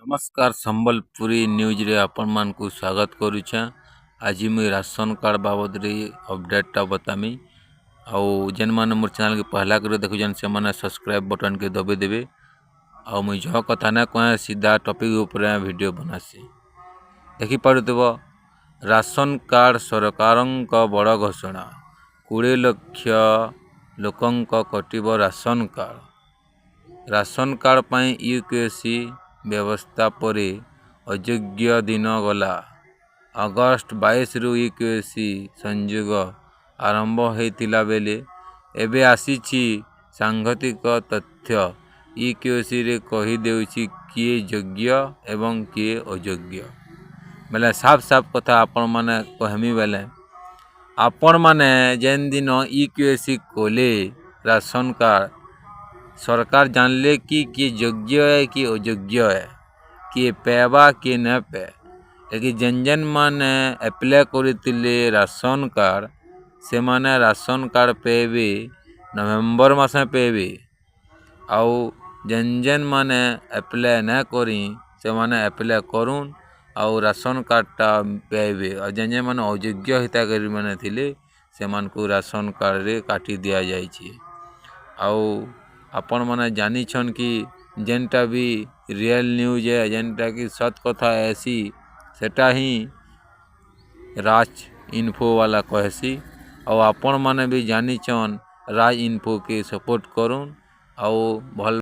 नमस्कार संबलपुरी न्यूज रे आपण मान को स्वागत करुछा। आज मुई राशन कार्ड बाबद रे अपडेटटा बतामी। आउ जेन माने मोर चैनल के पहला कर देखुछन से माने सब्सक्राइब बटन के दबे देबे। आउ मुई जो कथा ना कहे सीधा टॉपिक ऊपर वीडियो बनासी। देखि पारुतबो राशन कार्ड सरकारक बड़ घोषणा 20 लाख लोकंक कटिबो राशन कार्ड पाई यूकेसी व्यवस्था परे अयोग्य दिन गला। अगस्त 22 रु यूकेसी संयोग आरंभ होइतिला बेले एबे आसीछि सांगठिक तथ्य। यूकेसी रे कहि देउछि किए योग्य एवं किए अयोग्य। बेले साफ साफ कथा आपण माने कहमी बेले आपण माने जेन दिन यूकेसी कोले राशन कार्ड सरकार जानले कि योग्य है कि अयोग्य है, किए पेबा किए न पे। लेकिन जेन जेन माने अप्लाई करथिले राशन कार्ड से माने राशन कार्ड पेबे नवंबर मास में पेबे। आउ जेन जेन माने अप्लाई न करी से माने अप्लाई करूँ आउ राशन कार्डटा पेबे। और जेन जेन माने अयोग्य हिताकारी माने थिले से मान को राशन कार्ड रे काटी दिया जाइछि। आउ आपण माने जानी छन कि जेनटा भी रियल न्यूज है जेनटा कि सत कथा ऐसी सेटा ही राज इन्फो वाला कहसी। और आपण माने भी जानी छन राज इन्फो के सपोर्ट करूँ आउ भल